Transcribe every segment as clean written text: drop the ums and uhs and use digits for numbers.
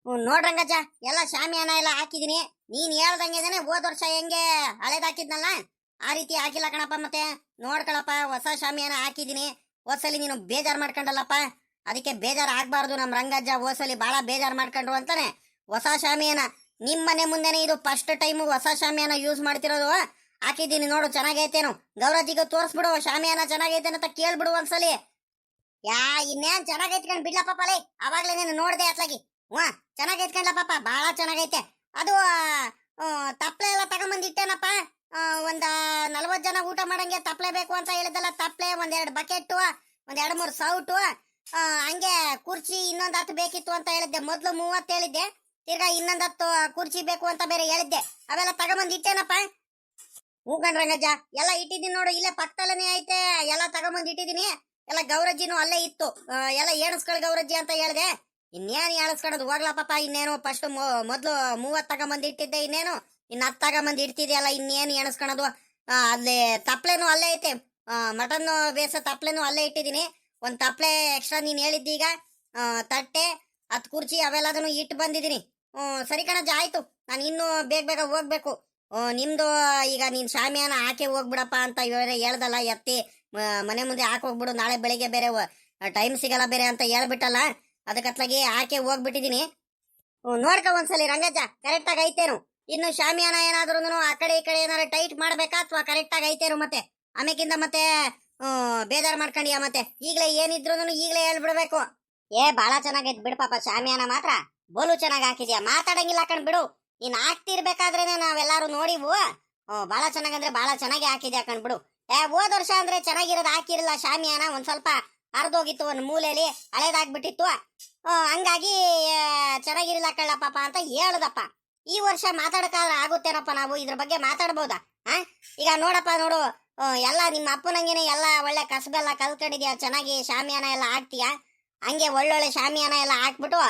ನೋಡ್ರಂಗಜ್ಜ ಎಲ್ಲ ಶಾಮಿಯಾನ ಎಲ್ಲ ಹಾಕಿದೀನಿ. ನೀನ್ ಹೇಳ್ದಂಗೆನೆ ಹೋದ ವರ್ಷ ಹೆಂಗೆ ಹಳೇದ್ ಹಾಕಿದ್ನಲ್ಲ ಆ ರೀತಿ ಹಾಕಿಲ್ಲ ಕಣಪ್ಪ. ಮತ್ತೆ ನೋಡ್ಕೊಳಪ್ಪ, ಹೊಸ ಶಾಮಿಯಾನ ಹಾಕಿದೀನಿ. ಹೋದ್ಸಲಿ ನೀನು ಬೇಜಾರ್ ಮಾಡ್ಕೊಂಡಲ್ಲಪ್ಪ, ಅದಕ್ಕೆ ಬೇಜಾರ್ ಆಗ್ಬಾರ್ದು. ನಮ್ ರಂಗಜ್ಜ ಹೋದ್ಸಲಿ ಬಹಳ ಬೇಜಾರ್ ಮಾಡ್ಕೊಂಡ್ರು ಅಂತಾನೆ ಹೊಸ ಶಾಮಿಯಾನ ನಿಮ್ ಮನೆ ಮುಂದೆನೆ ಇದು ಫಸ್ಟ್ ಟೈಮ್ ಹೊಸ ಶಾಮಿಯಾನ ಯೂಸ್ ಮಾಡ್ತಿರೋದು. ಹಾಕಿದ್ದೀನಿ ನೋಡು, ಚೆನ್ನಾಗೈತೇನು. ಗೌರಜ್ಜಿಗೆ ತೋರ್ಸ್ಬಿಡು ಶಾಮಿಯಾನ ಚೆನ್ನಾಗೈತೆ ಅಂತ ಕೇಳ್ಬಿಡು ಒಂದ್ಸಲಿ. ಇನ್ನೇನ್ ಚೆನ್ನಾಗೈತ್ ಕಣ್ ಬಿಡ್ಲಪ್ಪ ಪಲೆ, ಅವಾಗ್ಲೇ ನೀನು ನೋಡ್ದೆ ಅತ್ಲಾಗಿ. ಚೆನ್ನಾಗೈತ್ ಕಣ್ಲ ಪಾಪ, ಬಹಳ ಚೆನ್ನಾಗೈತೆ. ಅದು ತಪ್ಲೆ ಎಲ್ಲ ತಗೊಂಬಂದಿಟ್ಟೇನಪ್ಪ. ಒಂದ 40 ಜನ ಊಟ ಮಾಡಂಗೆ ತಪ್ಲೆ ಬೇಕು ಅಂತ ಹೇಳಿದಲ್ಲ. ತಪ್ಲೆ, 1-2 ಬಕೆಟ್, 1-2-3 ಸೌಟು, ಹಂಗೆ ಕುರ್ಚಿ ಇನ್ನೊಂದ್ 10 ಬೇಕಿತ್ತು ಅಂತ ಹೇಳಿದ್ದೆ. ಮೊದ್ಲು 30 ಹೇಳಿದ್ದೆ, ತಿರ್ಗಾ ಇನ್ನೊಂದ್ 10 ಕುರ್ಚಿ ಬೇಕು ಅಂತ ಬೇರೆ ಹೇಳಿದ್ದೆ. ಅವೆಲ್ಲ ತಗೊಂಬಂದ್ ಇಟ್ಟೇನಪ್ಪ. ರಂಗಜ್ಜ ಎಲ್ಲ ಇಟ್ಟಿದ್ದೀನಿ ನೋಡು, ಇಲ್ಲೇ ಪಕ್ಕದಲ್ಲೇ ಐತೆ. ಎಲ್ಲ ತಗೊಂಬಂದ್ ಇಟ್ಟಿದ್ದೀನಿ. ಎಲ್ಲ ಗೌರಜ್ಜಿನೂ ಅಲ್ಲೇ ಇತ್ತು. ಎಲ್ಲ ಎಣಸ್ಕೊಳ್ ಗೌರಜ್ಜಿ ಅಂತ ಹೇಳ್ದೆ. ಇನ್ನೇನು ಎಣಸ್ಕೊಳೋದು ಹೋಗ್ಲಾ ಪಾಪ. ಇನ್ನೇನು ಫಸ್ಟ್ ಮೊದ್ಲು 30 ತಗೊಂಬಂದ್ ಇಟ್ಟಿದ್ದೆ, ಇನ್ನೇನು ಇನ್ನು 10 ತಗೊಂಬಂದ್ ಇಡ್ತಿದ್ಯಲ್ಲ, ಇನ್ನೇನು ಎಣಸ್ಕೊಳೋದು. ಅಲ್ಲಿ ತಪ್ಲೆನೂ ಅಲ್ಲೇ ಐತೆ, ಮಟನ್ ಬೇಸ ತಪ್ಲೆನೂ ಅಲ್ಲೇ ಇಟ್ಟಿದ್ದೀನಿ. ಒಂದ್ ತಪ್ಲೆ ಎಕ್ಸ್ಟ್ರಾ ನೀನ್ ಹೇಳಿದ್ದೀಗ. ತಟ್ಟೆ, 10 ಕುರ್ಚಿ ಅವೆಲ್ಲದನ್ನು ಇಟ್ಟು ಬಂದಿದ್ದೀನಿ. ಸರಿ ಕಣಜ್ಜ, ಆಯ್ತು. ನಾನು ಇನ್ನು ಬೇಗ ಹೋಗ್ಬೇಕು. ನಿಮ್ದು ಈಗ ನೀನ್ ಶಾಮಿಯಾನ ಹಾಕಿ ಹೋಗ್ಬಿಡಪ್ಪ ಅಂತ ಹೇಳ್ದಲ್ಲ. ಎತ್ತಿ ಮನೆ ಮುಂದೆ ಹಾಕಿ ಹೋಗ್ಬಿಡು, ನಾಳೆ ಬೆಳಿಗ್ಗೆ ಬೇರೆ ಟೈಮ್ ಸಿಗಲ್ಲ ಬೇರೆ ಅಂತ ಹೇಳ್ಬಿಟ್ಟಲ್ಲ. ಅದಕ್ಕತ್ಲಾಗಿ ಹಾಕಿ ಹೋಗ್ಬಿಟ್ಟಿದೀನಿ. ನೋಡ್ಕ ಒಂದ್ಸಲಿ ರಂಗಜ್ಜ ಕರೆಕ್ಟ್ ಆಗಿ ಐತೇನು. ಇನ್ನು ಶಾಮಿಯಾನ ಏನಾದ್ರು ಆ ಕಡೆ ಈ ಕಡೆ ಏನಾರು ಟೈಟ್ ಮಾಡ್ಬೇಕಾ ಅಥವಾ ಕರೆಕ್ಟ್ ಆಗಿ ಐತೇನು. ಮತ್ತೆ ಆಮೇಕಿಂದ ಮತ್ತೆ ಬೇಜಾರ್ ಮಾಡ್ಕೊಂಡಿಯ. ಮತ್ತೆ ಈಗ್ಲೇ ಏನಿದ್ರು ಈಗ್ಲೇ ಹೇಳ್ಬಿಡ್ಬೇಕು. ಬಹಳ ಚೆನ್ನಾಗೈತ್ ಬಿಡು ಪಾಪ, ಶಾಮಿಯಾನ ಮಾತ್ರ ಬೋಲು ಚೆನ್ನಾಗಿ ಹಾಕಿದ್ಯಾ. ಮಾತಾಡಂಗಿಲ್ಲ ಕಣ್ ಬಿಡು. ನೀನ್ ಹಾಕ್ತಿರ್ಬೇಕಾದ್ರೇನೆ ನಾವೆಲ್ಲಾರು ನೋಡಿವು. ಬಹಳ ಚೆನ್ನಾಗಂದ್ರೆ ಬಹಳ ಚೆನ್ನಾಗಿ ಹಾಕಿದ್ಯಾ ಕಣ್ಬಿಡು. ಹೋದ ವರ್ಷ ಅಂದ್ರೆ ಚೆನ್ನಾಗಿರೋದು ಹಾಕಿರಲ್ಲ ಶಾಮಿಯಾನ. ಒಂದ್ ಸ್ವಲ್ಪ ಹರಿದೋಗಿತ್ತು, ಒಂದ್ ಮೂಲೆಯಲ್ಲಿ ಹಳೇದಾಗ್ಬಿಟ್ಟಿತ್ತು. ಹಂಗಾಗಿ ಚೆನ್ನಾಗಿರಿಲ್ಲ ಕಳ್ಳ ಪಾಪ ಅಂತ ಹೇಳುದಪ್ಪ. ಈ ವರ್ಷ ಮಾತಾಡಕ್ಕಾದ್ರೆ ಆಗುತ್ತೇನಪ್ಪ, ನಾವು ಇದ್ರ ಬಗ್ಗೆ ಮಾತಾಡ್ಬೋದಾ? ಈಗ ನೋಡಪ್ಪ ನೋಡು, ಎಲ್ಲ ನಿಮ್ಮ ಅಪ್ಪನಂಗೆನೆ ಎಲ್ಲ ಒಳ್ಳೆ ಕಸಬೆಲ್ಲ ಕಲ್ತ್ಕೊಂಡಿದ್ಯಾ. ಚೆನ್ನಾಗಿ ಶಾಮಿಯಾನ ಎಲ್ಲ ಹಾಕ್ತೀಯಾ. ಹಂಗೆ ಒಳ್ಳೊಳ್ಳೆ ಶಾಮಿಯಾನ ಎಲ್ಲ ಹಾಕ್ಬಿಟ್ಟು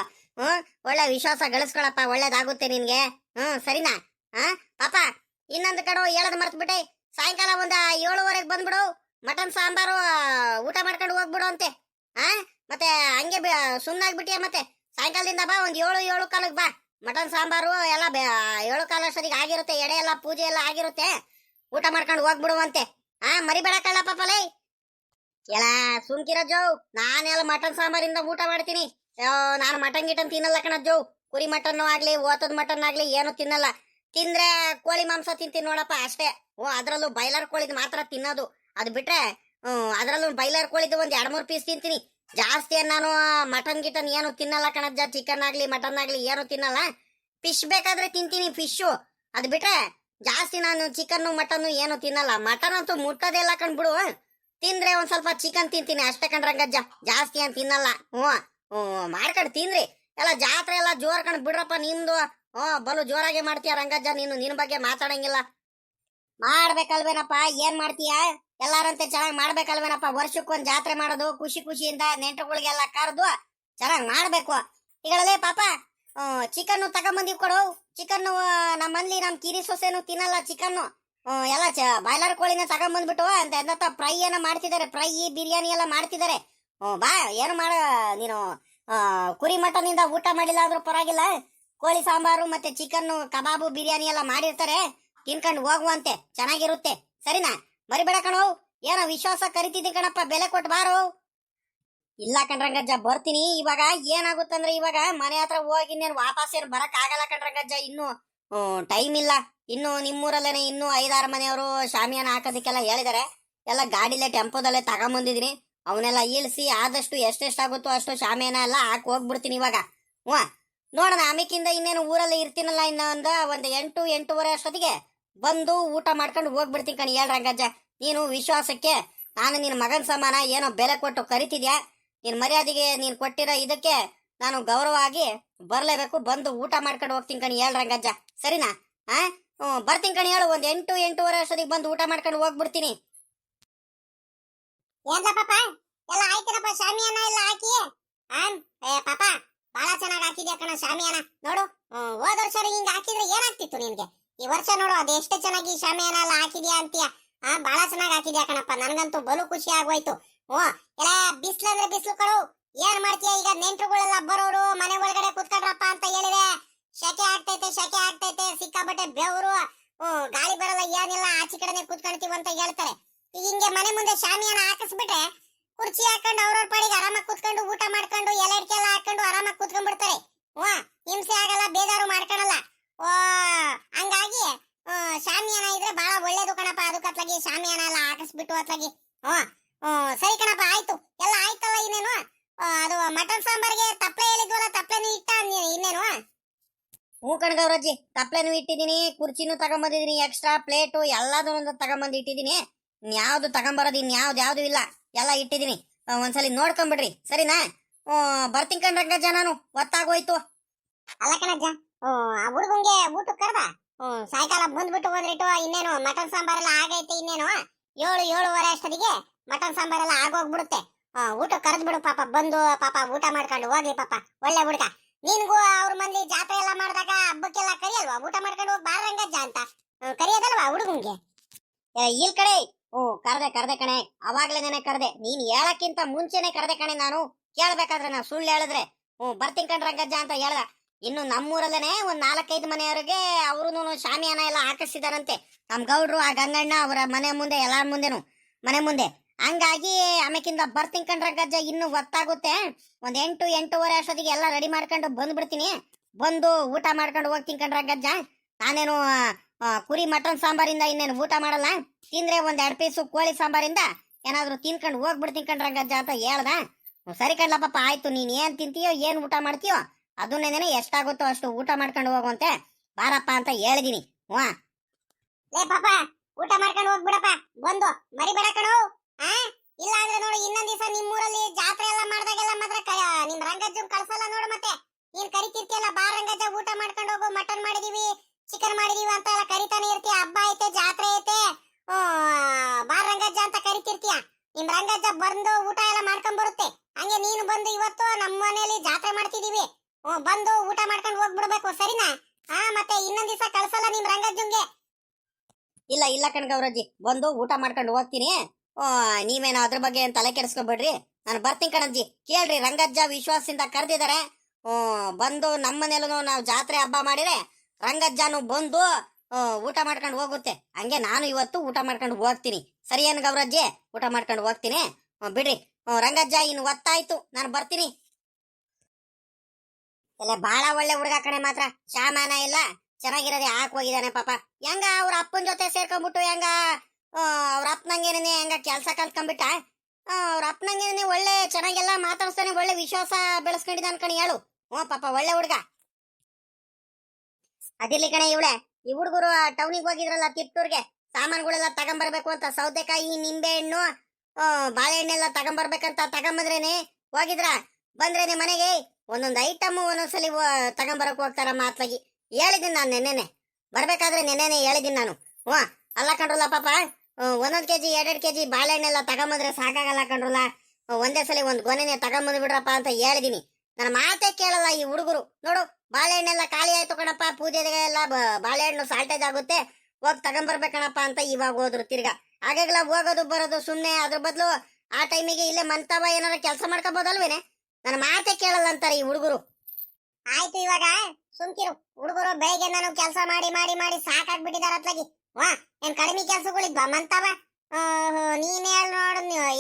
ಒಳ್ಳೆ ವಿಶ್ವಾಸ ಗಳಿಸ್ಕೊಳಪ್ಪ, ಒಳ್ಳೇದಾಗುತ್ತೆ ನಿನ್ಗೆ. ಸರಿನಾ? ಪಾಪ ಇನ್ನೊಂದು ಕಡೆ ಹೇಳದ್ ಮರ್ತ್ಬಿಟ್ಟೆ. ಸಾಯಂಕಾಲ ಒಂದ 7:30 ಬಂದ್ಬಿಡು. ಮಟನ್ ಸಾಂಬಾರು ಊಟ ಮಾಡ್ಕೊಂಡು ಹೋಗ್ಬಿಡು ಅಂತೆ. ಮತ್ತೆ ಹಂಗೆ ಸುಮ್ಮನಾಗ್ಬಿಟ್ಟಿಯ. ಮತ್ತೆ ಸಾಯಂಕಾಲದಿಂದ ಬಾ, ಒಂದ್ 7 ಕಾಲಕ್ಕೆ ಬಾ. ಮಟನ್ ಸಾಂಬಾರು ಎಲ್ಲ 7 ಕಾಲ ಅಷ್ಟೊತ್ತಿಗೆ ಆಗಿರುತ್ತೆ. ಎಡೆ ಎಲ್ಲ ಪೂಜೆ ಎಲ್ಲ ಆಗಿರುತ್ತೆ. ಊಟ ಮಾಡ್ಕೊಂಡು ಹೋಗ್ಬಿಡುವಂತೆ. ಮರಿಬೇಡ ಕಳ್ಳ ಪಾಪಲೇ. ಎಲ್ಲ ಸುಮ್ಕಿರಜ್ಜೋ, ನಾನೆಲ್ಲ ಮಟನ್ ಸಾಂಬಾರಿಂದ ಊಟ ಮಾಡ್ತೀನಿ. ನಾನು ಮಟನ್ ಗಿಟನ್ ತಿನ್ನಲ್ಲ ಕಣಜ್ಜೋ. ಕುರಿ ಮಟನ್ ಆಗ್ಲಿ, ಓತದ ಮಟನ್ ಆಗ್ಲಿ ಏನು ತಿನ್ನಲ್ಲ. ತಿಂದ್ರೆ ಕೋಳಿ ಮಾಂಸ ತಿಂತೀನಿ ನೋಡಪ್ಪ, ಅಷ್ಟೇ. ಅದ್ರಲ್ಲೂ ಬೈಲರ್ ಕೋಳಿದ್ ಮಾತ್ರ ತಿನ್ನೋದು. ಅದು ಬಿಟ್ರೆ ಅದ್ರಲ್ಲೂ ಬೈಲರ್ ಕೋಳಿದ್ ಒಂದ್ 2-3 ಪೀಸ್ ತಿಂತೀನಿ. ಜಾಸ್ತಿ ನಾನು ಮಟನ್ ಗಿಟನ್ ಏನು ತಿನ್ನಲ್ಲ ಕಣಜ್ಜ. ಚಿಕನ್ ಆಗ್ಲಿ ಮಟನ್ ಆಗ್ಲಿ ಏನು ತಿನ್ನಲ್ಲ. ಫಿಶ್ ಬೇಕಾದ್ರೆ ತಿಂತೀನಿ, ಫಿಶು. ಅದ್ ಬಿಟ್ರೆ ಜಾಸ್ತಿ ನಾನು ಚಿಕನ್ ಮಟನ್ ಏನು ತಿನ್ನಲ್ಲ. ಮಟನ್ ಅಂತೂ ಮುಟ್ಟೋದೆಲ್ಲ ಕಣ್ಬಿಡು. ತಿಂದ್ರೆ ಒಂದ್ ಸ್ವಲ್ಪ ಚಿಕನ್ ತಿಂತೀನಿ ಅಷ್ಟೇ ಕಣ್ರಂಗಜ್ಜ, ಜಾಸ್ತಿ ಅಂತ ತಿನ್ನಲ್ಲ. ಮಾಡ್ಕೊಂಡು ತಿನ್ರಿ. ಎಲ್ಲ ಜಾತ್ರೆ ಎಲ್ಲ ಜೋರ್ ಕಣ್ ಬಿಡ್ರಪ್ಪ ನಿಮ್ದು. ಬಲು ಜೋರಾಗೆ ಮಾಡ್ತೀಯ ರಂಗಜ್ಜ. ನಿನ್ ಬಗ್ಗೆ ಮಾತಾಡಂಗಿಲ್ಲ. ಮಾಡ್ಬೇಕಲ್ವೇನಪ್ಪ, ಏನ್ ಮಾಡ್ತೀಯ? ಎಲ್ಲಾರಂತೆ ಚೆನ್ನಾಗ್ ಮಾಡ್ಬೇಕಲ್ವೇನಪ್ಪ. ವರ್ಷಕ್ಕೊಂದ್ ಜಾತ್ರೆ ಮಾಡೋದು, ಖುಷಿ ಖುಷಿಯಿಂದ ನೆಂಟರುಗಳಿಗೆಲ್ಲ ಕರೆದು ಚೆನ್ನಾಗ್ ಮಾಡ್ಬೇಕು. ಈಗಳಲ್ಲೇ ಪಾಪ ಚಿಕನ್ ತಗೊಂಬಂದಿವ್ ಕೊಡು. ಚಿಕನ್ ನಮ್ಮಲ್ಲಿ ನಮ್ ಕಿರಿ ಸೊಸೆನು ತಿನ್ನಲ್ಲ ಚಿಕನ್. ಎಲ್ಲ ಬಾಯ್ಲರ್ ಕೋಳಿನ ತಗೊಂಬಂದ್ಬಿಟ್ಟು ಅಂತ ಫ್ರೈ ಏನೋ ಮಾಡ್ತಿದ್ದಾರೆ. ಫ್ರೈ ಬಿರಿಯಾನಿ ಎಲ್ಲ ಮಾಡ್ತಿದ್ದಾರೆ. ಬಾ, ಏನು ಮಾಡ ನೀನು. ಕುರಿ ಮಟನ್ ಇಂದ ಊಟ ಮಾಡಿಲ್ಲ ಆದ್ರೂ ಪರವಾಗಿಲ್ಲ. ಕೋಳಿ ಸಾಂಬಾರು ಮತ್ತೆ ಚಿಕನ್ ಕಬಾಬು ಬಿರಿಯಾನಿ ಎಲ್ಲ ಮಾಡಿರ್ತಾರೆ. ತಿನ್ಕೊಂಡು ಹೋಗುವಂತೆ, ಚೆನ್ನಾಗಿರುತ್ತೆ. ಸರಿನಾ? ಮರಿಬೇಡ ಕಣೋ. ಏನೋ ವಿಶ್ವಾಸ ಕರಿತಿದ್ದಿ ಕಣಪ್ಪ, ಬೆಲೆ ಕೊಟ್ಟು ಬಾರು. ಇಲ್ಲ ಕಣ್ರಂಗಜ್ಜ, ಬರ್ತೀನಿ. ಇವಾಗ ಏನಾಗುತ್ತಂದ್ರೆ, ಇವಾಗ ಮನೆ ಹತ್ರ ಹೋಗಿ ಇನ್ನೇನು ವಾಪಸ್ ಏನು ಬರಕ್ ಆಗಲ್ಲ ಕಣ್ರಂಗಜ್ಜ. ಇನ್ನು ಟೈಮ್ ಇಲ್ಲ. ಇನ್ನು ನಿಮ್ಮೂರಲ್ಲೇನೆ ಇನ್ನು 5-6 ಮನೆಯವರು ಶಾಮಿಯಾನ ಹಾಕೋದಕ್ಕೆಲ್ಲ ಹೇಳಿದಾರೆ. ಎಲ್ಲ ಗಾಡಿಲೇ ಟೆಂಪೋದಲ್ಲೇ ತಗೊಂಬಂದಿದೀನಿ. ಅವನ್ನೆಲ್ಲ ಇಳಿಸಿ ಆದಷ್ಟು ಎಷ್ಟೆಷ್ಟಾಗುತ್ತೋ ಅಷ್ಟು ಶಾಮಿಯಾನ ಎಲ್ಲ ಹಾಕಿ ಹೋಗ್ಬಿಡ್ತೀನಿ ಇವಾಗ. ನೋಡೋಣ, ಆಮೇಕಿಂದ ಇನ್ನೇನು ಊರಲ್ಲಿ ಇರ್ತೀನಲ್ಲ, ಇನ್ನೊಂದು 8-8:30 ಅಷ್ಟೊತ್ತಿಗೆ ಬಂದು ಊಟ ಮಾಡ್ಕೊಂಡು ಹೋಗ್ಬಿಡ್ತೀನಿ ಕಣಿ. ರಂಗಜ್ಜ, ನೀನು ವಿಶ್ವಾಸಕ್ಕೆ ನಾನು ನಿನ್ನ ಮಗನ ಸಮಾನ ಏನೋ ಬೆಲೆ ಕೊಟ್ಟು ಕರಿತಿದ್ಯಾ. ನಿನ್ ಮರ್ಯಾದೆಗೆ ನೀನ್ ಕೊಟ್ಟಿರೋ ಇದಕ್ಕೆ ನಾನು ಗೌರವವಾಗಿ ಬರ್ಲೇಬೇಕು. ಬಂದು ಊಟ ಮಾಡ್ಕೊಂಡು ಹೋಗ್ತೀನಿ ಕಣಿ. ರಂಗಜ್ಜ, ಸರಿನಾ? ಬರ್ತೀನಿ ಕಣಿ. ಹೇಳು, ಒಂದ್ 8-8:30 ಅಷ್ಟೊತ್ತಿಗೆ ಬಂದು ಊಟ ಮಾಡ್ಕೊಂಡು ಹೋಗ್ಬಿಡ್ತೀನಿ. ಪಾಪ ಎಲ್ಲ ಆಯ್ತನಪ್ಪ, ಶಾಮಿಯಾನ ಎಲ್ಲ ಹಾಕಿ. ಪಾಪ ಬಹಳ ಚೆನ್ನಾಗಿ ಹಾಕಿದ್ಯಾ ಕಣ ಶಾಮಿಯಾನ. ನೋಡು, ಹೋದ ವರ್ಷ ಹಿಂಗ ಹಾಕಿದ್ರೆ ಏನಾಗ್ತಿತ್ತು ನಿನ್ಗೆ? ಈ ವರ್ಷ ನೋಡು ಅದೆಷ್ಟು ಚೆನ್ನಾಗಿ ಶಾಮಿಯಾನ ಎಲ್ಲ ಹಾಕಿದ್ಯಾ ಅಂತೀಯ. ಬಹಳ ಚೆನ್ನಾಗಿ ಹಾಕಿದ್ಯಾ ಕಣಪ್ಪ. ನನ್ಗಂತೂ ಬಲು ಖುಷಿ ಆಗೋಯ್ತು. ಎಲ್ಲ ಬಿಸ್ಲು ಅಂದ್ರೆ ಬಿಸ್ಲು ಕಡು. ಏನ್ ಮಾಡ್ತೀಯ ಈಗ? ನೆಂಟ್ರುಗಳೆಲ್ಲ ಬರೋರು ಮನೆ ಒಳಗಡೆ ಕುತ್ಕೊಂಡ್ರಪ್ಪ ಅಂತ ಹೇಳಿದ್ರೆ ಗಾಳಿ ಬರಲ್ಲ ಏನಿಲ್ಲ ಆಚೆ ಕಡೆನೆ ಕೂತ್ಕೊಂತೀವಿ ಅಂತ ಹೇಳ್ತಾರೆ. ಈಗ ಹಿಂಗೆ ಮನೆ ಮುಂದೆ ಶಾಮಿಯಾನ ಹಾಕಿಸ್ಬಿಟ್ರೆ ಕುರ್ಚಿ ಹಾಕೊಂಡು ಅವ್ರವ್ರ ಪಾಡಿಗೆ ಆರಾಮಾಗಿ ಕೂತ್ಕೊಂಡು ಊಟ ಮಾಡ್ಕೊಂಡು ಎಲೆ ಅಡಿಕೆ ಎಲ್ಲ ಹಾಕೊಂಡು ಆರಾಮಾಗಿ ಕೂತ್ಕೊಂಡ್ಬಿಡ್ತಾರೆ. ಹಿಂಸೆ ಆಗಲ್ಲ, ಬೇಜಾರು ಮಾಡ್ಕೊಳಲ್ಲ. ಓ ಹಂಗಾಗಿ ಶಾಮಿಯಾನ ಇದ್ರೆ ಬಹಳ ಒಳ್ಳೇದು ಕಣಪ್ಪ. ಅದಕ್ಕೆ ಅತ್ಲಾಗಿ ಶಾಮಿಯಾನ ಎಲ್ಲ ಹಾಕಿಸ್ಬಿಟ್ಟು ಅತ್ಲಾಗಿ ಸರಿ ಕಣಪ್ಪ, ಆಯ್ತು ಎಲ್ಲ ಆಯ್ತಲ್ಲ. ಇನ್ನೇನು ಅದು ಮಟನ್ ಸಾಂಬಾರ್ಗೆ ತಪ್ಪಲೆ ಹೇಳಿದ್ವಲ್ಲ, ತಪ್ಪಲೆನು ಇಟ್ಟ ಇನ್ನೇನು? ಹೂ ಕಣ್ಗವ್ರಜ್ಜಿ, ತಪ್ಪಲೆನು ಇಟ್ಟಿದ್ದೀನಿ, ಕುರ್ಚಿನೂ ತಗೊಂಬಂದಿದ್ದೀನಿ, ಎಕ್ಸ್ಟ್ರಾ ಪ್ಲೇಟು ಎಲ್ಲದನ್ನೊಂದು ತಗೊಂಬಂದು ಇಟ್ಟಿದ್ದೀನಿ. ಇನ್ಯಾವ್ದು ತಗೊಂಬರೋದು ಇನ್ಯಾವ್ದು ಇಲ್ಲ, ಎಲ್ಲ ಇಟ್ಟಿದ್ದೀನಿ. ಒಂದ್ಸಲಿ ನೋಡ್ಕೊಂಬಿಡ್ರಿ ಸರಿನಾ? ಬರ್ತೀನಿ ಕಣ್ರಂಗಜ್ಜ, ನಾನು ಒತ್ತಾಗೋಯ್ತು. ಅಲ್ಲ ಕಣಜ್ಜ, ಆ ಹುಡುಗಂಗೆ ಊಟ ಕರ್ದ ಸಾಯಂಕಾಲ ಬಂದ್ಬಿಟ್ಟು ಹೋದ್ರಿಟ್ಟು. ಇನ್ನೇನು ಮಟನ್ ಸಾಂಬಾರೆಲ್ಲ ಆಗೈತೆ. ಇನ್ನೇನು 7-7:30 ಅಷ್ಟೊತ್ತಿಗೆ ಮಟನ್ ಸಾಂಬಾರೆಲ್ಲ ಆಗೋಗ್ಬಿಡುತ್ತೆ. ಊಟ ಕರೆದ್ ಬಿಡು ಪಾಪ, ಬಂದು ಪಾಪ ಊಟ ಮಾಡ್ಕೊಂಡು ಹೋಗ್ಲಿ ಪಾಪ, ಒಳ್ಳೆ ಹುಡುಗ. ನಿನ್ಗೂ ಅವ್ರ ಮಂದಿ ಜಾತ್ರೆ ಎಲ್ಲ ಮಾಡಿದಾಗ ಹಬ್ಬಕ್ಕೆಲ್ಲ ಕರಿಯಲ್ವಾ? ಊಟ ಮಾಡ್ಕೊಂಡು ಹೋಗಿ ಬಾರಂಗಜ್ಜ ಅಂತ ಕರಿಯೋದಲ್ವಾ ಹುಡುಗಂಗೆ? ಇಲ್ ಕಡೆ ಕರ್ದೆ ಕಣೆ, ಅವಾಗ್ಲೇನೆ ಕರ್ದೆ. ನೀನ್ ಹೇಳಕ್ಕಿಂತ ಮುಂಚೆನೆ ಕರ್ದೆ ಕಣೆ. ನಾನು ಕೇಳ್ಬೇಕಾದ್ರೆ ನಾ ಸುಳ್ಳು ಹೇಳಿದ್ರೆ ಬರ್ತೀನಿ ಕಣ್ರಂಗಜ್ಜ ಅಂತ ಹೇಳ್ದ. ಇನ್ನು ನಮ್ಮೂರಲ್ಲೇನೆ ಒಂದ್ 4-5 ಮನೆಯವರಿಗೆ ಅವ್ರು ಶಾಮಿಯಾನ ಎಲ್ಲ ಹಾಕಿಸಿದಾರಂತೆ. ನಮ್ ಗೌಡ್ರು, ಆ ಗಂಗಣ್ಣ ಅವರ ಮನೆ ಮುಂದೆ, ಎಲ್ಲಾರ ಮುಂದೆನು ಮನೆ ಮುಂದೆ. ಹಂಗಾಗಿ ಆಮೇಕಿಂದ ಬರ್ತೀನಿ ಕಣ್ರಂಗಜ್ಜ. ಇನ್ನು ಹೊತ್ತಾಗುತ್ತೆ. ಒಂದ್ 8-8:30 ಅಷ್ಟೊತ್ತಿಗೆ ಎಲ್ಲ ರೆಡಿ ಮಾಡ್ಕೊಂಡು ಬಂದ್ಬಿಡ್ತೀನಿ. ಬಂದು ಊಟ ಮಾಡ್ಕೊಂಡು ಹೋಗ್ತೀನಿ ಕಣ್ರಂಗಜ್ಜ. ನಾನೇನು ಕುರಿ ಮಟನ್ ಸಾಂಬಾರಿಂದ ಇನ್ನೇನು ಊಟ ಮಾಡಲ್ಲ. ತಿಂದ್ರೆ ಒಂದ್ 2 ಪೀಸು ಕೋಳಿ ಸಾಂಬಾರಿಂದ ಏನಾದ್ರು ತಿನ್ಕೊಂಡು ಹೋಗ್ಬಿಡ್ತೀನಿ ಕಣ್ರಂಗಜ್ಜ ಅಂತ ಹೇಳ್ದ. ಸರಿ ಕಣ್ಲಪ್ಪ, ಆಯ್ತು. ನೀನ್ ಏನ್ ತಿಂತೀಯೋ, ಏನ್ ಊಟ ಮಾಡ್ತೀಯೋ ಅದನ್ನೇನೆ ಎಷ್ಟಾಗುತ್ತೋ ಅಷ್ಟು ಊಟ ಮಾಡ್ಕೊಂಡು ಹೋಗುವಂತೆ ಬಾರಪ್ಪ ಅಂತ ಹೇಳಿದೀನಿ. ಲೇ ಪಾಪ, ಊಟ ಮಾಡ್ಕೊಂಡು ಹೋಗ್ಬಿಡಪ್ಪ, ಬಂದು ಮರಿಬೇಡ ಕಣೋ. ಇಲ್ಲ ಅಂದ್ರೆ ನೋಡು, ಇನ್ನೊಂದ್ ದಿವಸ ನಿಮ್ಮೂರಲ್ಲಿ ಜಾತ್ರೆ ಎಲ್ಲ ಮಾಡ್ದಾಗೆಲ್ಲ ಮಾತ್ರ ನಿಮ್ ರಂಗಜ್ಜನ್ ಕಳ್ಸಲ್ಲ ನೋಡು. ಮತ್ತೆ ನೀನ್ ಕರಿತಿರ್ತಿಯಲ್ಲ, ಬಾ ರಂಗಜ್ಜ ಊಟ ಮಾಡ್ಕೊಂಡು ಹೋಗು, ಮಟನ್ ಮಾಡಿದೀವಿ, ಚಿಕನ್ ಮಾಡಿದೀವಿ ಅಂತ ಎಲ್ಲ ಕರಿತಾನೆ ಇರ್ತೀಯ. ಹಬ್ಬ ಐತೆ, ಜಾತ್ರೆ ಐತೆ, ಬಾ ರಂಗಜ್ಜ ಅಂತ ಕರಿತಿರ್ತೀಯ. ನಿಮ್ ರಂಗಜ್ಜ ಬಂದು ಊಟ ಎಲ್ಲ ಮಾಡ್ಕೊಂಡ್ ಬರುತ್ತೆ. ಹಂಗೆ ನೀನು ಬಂದು ಇವತ್ತು ನಮ್ಮ ಮನೆಯಲ್ಲಿ ಜಾತ್ರೆ ಮಾಡ್ತಿದೀವಿ, ಬಂದು ಊಟ ಮಾಡ್ಕೊಂಡು ಹೋಗ್ಬಿಡ್ಬೇಕು ಸರಿನಾ? ಮತ್ತೆ ಇನ್ನೊಂದ್ ದಿವಸ ಕಳ್ಸಲ್ಲ ನಿಮ್ ರಂಗಜ್ಜಂಗೆ. ಇಲ್ಲ ಕಣ್ಗವ್ರಜ್ಜಿ, ಬಂದು ಊಟ ಮಾಡ್ಕೊಂಡು ಹೋಗ್ತೀನಿ. ನೀವೇನೋ ಅದ್ರ ಬಗ್ಗೆ ಏನ್ ತಲೆ ಕೆಡಿಸ್ಕೊಬೇಡ್ರಿ, ನಾನು ಬರ್ತೀನಿ ಕಣಜ್ಜಿ. ಕೇಳ್ರಿ, ರಂಗಜ್ಜ ವಿಶ್ವಾಸದಿಂದ ಕರೆದಿದ್ದಾರೆ. ಬಂದು ನಮ್ಮ ಮನೇಲೂ ನಾವು ಜಾತ್ರೆ ಹಬ್ಬ ಮಾಡಿದ್ರೆ ರಂಗಜ್ಜನು ಬಂದು ಊಟ ಮಾಡ್ಕೊಂಡು ಹೋಗುತ್ತೆ. ಹಂಗೆ ನಾನು ಇವತ್ತು ಊಟ ಮಾಡ್ಕೊಂಡು ಹೋಗ್ತೀನಿ. ಸರಿ ಏನ್ ಗೌರಜ್ಜಿ? ಊಟ ಮಾಡ್ಕೊಂಡು ಹೋಗ್ತೀನಿ, ಬಿಡ್ರಿ. ರಂಗಜ್ಜ, ಇನ್ನು ಒತ್ತಾಯ್ತು, ನಾನು ಬರ್ತೀನಿ. ಎಲ್ಲ ಬಾಳ ಒಳ್ಳೆ ಹುಡುಗ ಕಣೆ. ಮಾತ್ರ ಶಾಮಾನ ಇಲ್ಲ, ಚೆನ್ನಾಗಿರೋದೇ ಹಾಕ್ ಹೋಗಿದ್ದಾನೆ ಪಾಪ. ಹೆಂಗ ಅವ್ರ ಅಪ್ಪನ ಜೊತೆ ಸೇರ್ಕೊಂಡ್ಬಿಟ್ಟು ಹೆಂಗ ಅವ್ರ ಅಪ್ಪನಂಗೇನೆ ಹೆಂಗ ಕೆಲ್ಸ ಕಲ್ತ್ಕೊಂಡ್ಬಿಟ್ಟ. ಅವ್ರ ಅಪ್ಪನಂಗೇನೆ ಒಳ್ಳೆ ಚೆನ್ನಾಗೆಲ್ಲ ಮಾತಾಡ್ಸ್ತಾನೆ, ಒಳ್ಳೆ ವಿಶ್ವಾಸ ಬೆಳೆಸ್ಕೊಂಡಿದ್ದಾನ ಕಣೆ. ಹೇಳು. ಪಾಪ ಒಳ್ಳೆ ಹುಡುಗ. ಅದಿರ್ಲಿ ಕಣೆ, ಈ ಹುಡುಗರು ಟೌನಿಗೆ ಹೋಗಿದ್ರಲ್ಲ ತಿಪ್ಟೂರ್ಗೆ, ಸಾಮಾನುಗಳೆಲ್ಲ ತಗೊಂಬರ್ಬೇಕು ಅಂತ. ಸೌತೆಕಾಯಿ, ನಿಂಬೆ ಹಣ್ಣು, ಬಾಳೆಹಣ್ಣೆಲ್ಲ ತಗೊಂಬರ್ಬೇಕಂತ ತಗೊಂಬಂದ್ರೇನೆ ಹೋಗಿದ್ರ. ಬಂದ್ರೇನೆ ಮನೆಗೆ ಒಂದೊಂದು ಐಟಮ್ ಒಂದೊಂದ್ಸಲಿ ತಗೊಂಬರಕ್ ಹೋಗ್ತಾರಮ್ಮ. ಅತ್ಲಾಗಿ ಹೇಳಿದ್ದೀನಿ ನಾನು ನೆನ್ನೆನೆ, ಬರ್ಬೇಕಾದ್ರೆ ನೆನ್ನೆನೆ ಹೇಳಿದ್ದೀನಿ ನಾನು. ಅಲ್ಲ ಕಂಡ್ರಲ್ಲ ಪಾಪ, 1-1 ಕೆಜಿ 2-2 ಕೆಜಿ ಬಾಳೆಹಣ್ಣೆಲ್ಲ ತಗೊಂಬಂದ್ರೆ ಸಾಕಾಗಲ್ಲ ಕಂಡ್ರಲ್ಲ. ಒಂದೇ ಸಲ ಒಂದ್ ಗೊನೆನೆ ತಗೊಂಬಂದ್ ಬಿಡ್ರಪ್ಪ ಅಂತ ಹೇಳಿದೀನಿ. ನನ್ನ ಮಾತೇ ಕೇಳಲ್ಲ ಈ ಹುಡುಗರು. ನೋಡು, ಬಾಳೆಹಣ್ಣೆಲ್ಲ ಖಾಲಿ ಆಯ್ತು ಕಣಪ್ಪ, ಪೂಜೆಗೆ ಎಲ್ಲ ಬಾಳೆಹಣ್ಣು ಸಾಲ್ಟೇಜ್ ಆಗುತ್ತೆ, ಹೋಗಿ ತಗೊಂಬರ್ಬೇಕಣಪ್ಪ ಅಂತ ಇವಾಗ ಹೋದ್ರು. ತಿರ್ಗಾ ಆಗಾಗಲ ಹೋಗೋದು ಬರೋದು ಸುಮ್ನೆ. ಅದ್ರ ಬದಲು ಆ ಟೈಮಿಗೆ ಇಲ್ಲೇ ಮಂತವ ಏನಾರ ಕೆಲಸ ಮಾಡ್ಕೋಬಹುದಲ್ವೇನೆ? ನನ್ನ ಮಾತೇ ಕೇಳಲ್ಲ ಅಂತಾರೆ ಈ ಹುಡುಗರು. ಆಯ್ತು, ಇವಾಗ ಸುಮ್ಕಿರು. ಹುಡುಗರು ಬೆಳಿಗ್ಗೆ ನಾನು ಕೆಲಸ ಮಾಡಿ ಮಾಡಿ ಮಾಡಿ ಸಾಕಾಗ್ಬಿಟ್ಟಿದಾರ ಅತ್ಲಾಗಿ. ಏನ್ ಕಡಿಮೆ ಕೆಲ್ಸಗಳಿದ್ವಾ ಮಂತವ? ನೀನ್